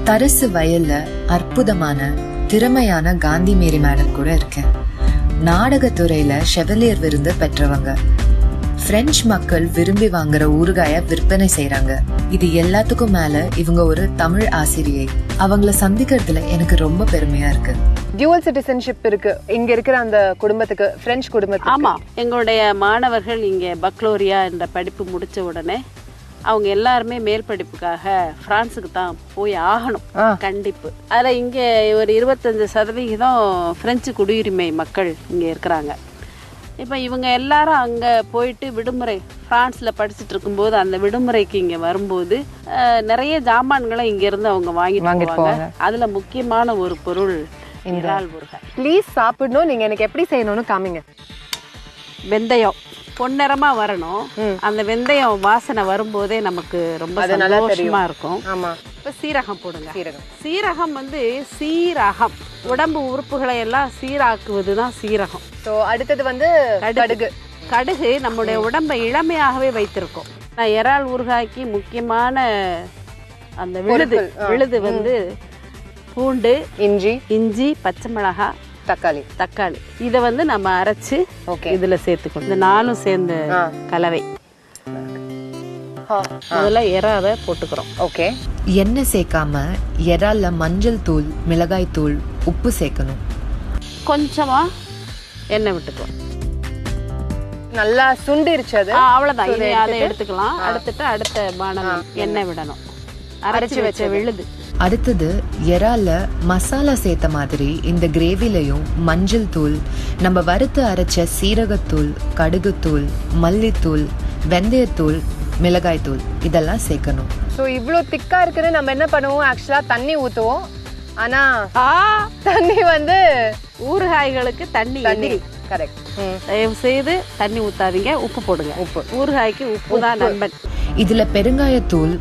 தரசு வயல்ல அற்புதமான திறமையான காந்தி மேரி மேடம் கூட இருக்கேன். நாடகத்துறையில ஷெவலியர் விருது பெற்றவங்க. பிரெஞ்சு மக்கள் விரும்பி வாங்குற ஊறுகாய விற்பனை செய்யறாங்க. இது எல்லாத்துக்கும் மேல இவங்க ஒரு தமிழ் ஆசிரியை. அவங்கள சந்திக்கிறதுல எனக்கு ரொம்ப பெருமையா இருக்கு. டியூவல் சிட்டிசன்ஷிப் இருக்கு இங்க இருக்கிற அந்த குடும்பத்துக்கு, பிரெஞ்சு குடும்பத்துக்கு. ஆமா, எங்களுடைய மாணவர்கள் இங்க பக்லோரியா என்ற படிப்பு முடிச்ச உடனே அவங்க எல்லாருமே மேல் படிப்புக்காக பிரான்ஸுக்கு தான் போய் ஆகணும் கண்டிப்பு. அதுல இங்க ஒரு 25% பிரெஞ்சு குடியுரிமை மக்கள் இங்க இருக்கிறாங்க. இப்போ இவங்க எல்லாரும் அங்கே போயிட்டு விடுமுறை ஃப்ரான்ஸில் படிச்சுட்டு இருக்கும்போது அந்த விடுமுறைக்கு இங்கே வரும்போது நிறைய ஜாமான்களை இங்கேருந்து அவங்க வாங்கிட்டு போவாங்க. அதில் முக்கியமான ஒரு பொருள் இறால் ஊறுகாய். ப்ளீஸ் சாப்பிடணும். நீங்கள் எனக்கு எப்படி செய்யணும்னு காமிங்க. வெந்தயம் பொன்னிறமாக வரணும். அந்த வெந்தயம் வாசனை வரும்போதே நமக்கு ரொம்ப சந்தோஷமா இருக்கும். ஆமாம். இப்போ சீரகம் போடுங்க. சீரகம் சீரகம் உடம்பு உறுப்புகளை எல்லாம் சீராக்குவது தான் சீரகம். ஸோ அடுத்தது கடுகு. கடுகு நம்முடைய உடம்பை இளமையாகவே வைத்திருக்கோம். நான் இறால் ஊறுகாய்க்கு முக்கியமான அந்த விழுது பூண்டு, இஞ்சி, பச்சை மிளகாய், தக்காளி இதை நம்ம அரைச்சு இதுல சேர்த்துக்கணும். இந்த நாலும் சேர்ந்த கலவை. முதல்ல இறாவை போட்டுக்கிறோம். ஓகே. எண்ணெய் சேர்க்காம இறால்ல மஞ்சள் தூள், மிளகாய் தூள், உப்பு சேர்க்கணும். கொஞ்சமா எண்ணெய் விட்டுக்குவோம். நல்லா சுண்டிருச்சு அது. அவ்வளவுதான். இதை அதை எடுத்துக்கலாம். அடுத்த பானம் எண்ணெய் விடணும். அரைச்சு வச்ச விழுது. அடுத்தது இறால்ல மசாலா சேர்த்த மாதிரி இந்த கிரேவிலையும் மஞ்சள் தூள், நம்ம வறுத்து அரைச்ச சீரகத்தூள், கடுகுத்தூள், மல்லித்தூள், வெந்தயத்தூள், மிளகாய் தூள் இதெல்லாம் சேர்க்கணும். ஸோ இவ்வளோ திக்கா இருக்குன்னு நம்ம என்ன பண்ணுவோம், ஆக்சுவலா தண்ணி ஊற்றுவோம். ஆனா தண்ணி ஊறுகாய்களுக்கு தண்ணி கரெக்ட். தயவு செய்து தண்ணி ஊத்தாதீங்க. உப்பு போடுங்க. ஊறுகாய்க்கு உப்பு தான் நண்பன். இதுல பெருங்காயத்தூள்,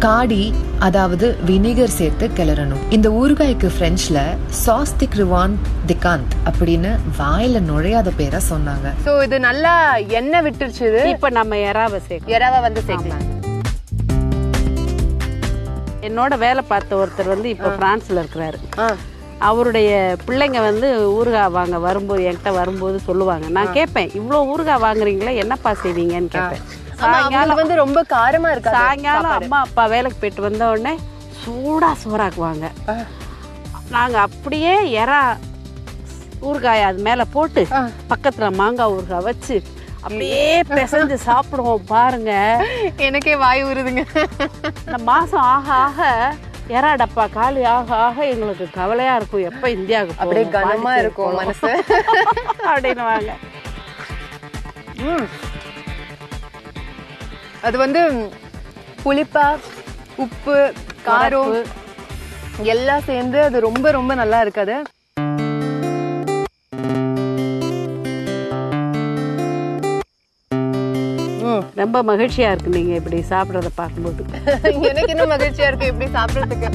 காடி அதாவது வினிகர் சேர்த்து கிளறணும். இந்த ஊறுகாய்க்கு பிரெஞ்சுல சாஸ் திக்ருவான் திகாந்த் அப்படின்னு வாயில நுழையாத பேரை சொன்னாங்க. சோ இது நல்லா எண்ணெய் விட்டுருச்சு. இப்ப நம்ம எறாவை சேர்க்கலாம். என்னோட வேலை பார்த்த ஒருத்தர் இப்ப பிரான்ஸ்ல இருக்கிறாரு. அவருடைய பிள்ளைங்க ஊறுகாய் வாங்க வரும்போது என்கிட்ட வரும்போது சொல்லுவாங்க. நான் கேட்பேன், இவ்வளவு ஊறுகாய் வாங்குறீங்களா, என்னப்பா செய்வீங்கன்னு கேட்பேன். சாயங்காலம் ரொம்ப காரமா இருக்கு. சாயங்காலம் அம்மா அப்பா வேலைக்கு போயிட்டு வந்த உடனே சூடா சோறாக்குவாங்க. நாங்க அப்படியே எறா ஊறுகாய் அது மேல போட்டு பக்கத்துல மாங்காய் ஊறுகாய் வச்சு அப்படியே பிசைஞ்சு சாப்பிடுவோம். பாருங்க, எனக்கே வாய் ஊறுதுங்க. இந்த மாசம் ஆக ஆக எறா டப்பா காலி ஆக ஆக எங்களுக்கு கவலையா இருக்கும். எப்ப இந்தியாவுக்கு அப்படியே கனமா இருக்கும் மனசு அப்படின்னு வாங்க. அது புளிப்பா, உப்பு, காரம் எல்லாம் சேர்ந்து அது ரொம்ப ரொம்ப நல்லா இருக்காது. ரொம்ப மகிழ்ச்சியா இருக்கு நீங்க இப்படி சாப்பிடறத பார்க்கும்போது. எனக்கு இன்னும் மகிழ்ச்சியா இருக்கு இப்படி சாப்பிடறதுக்கு.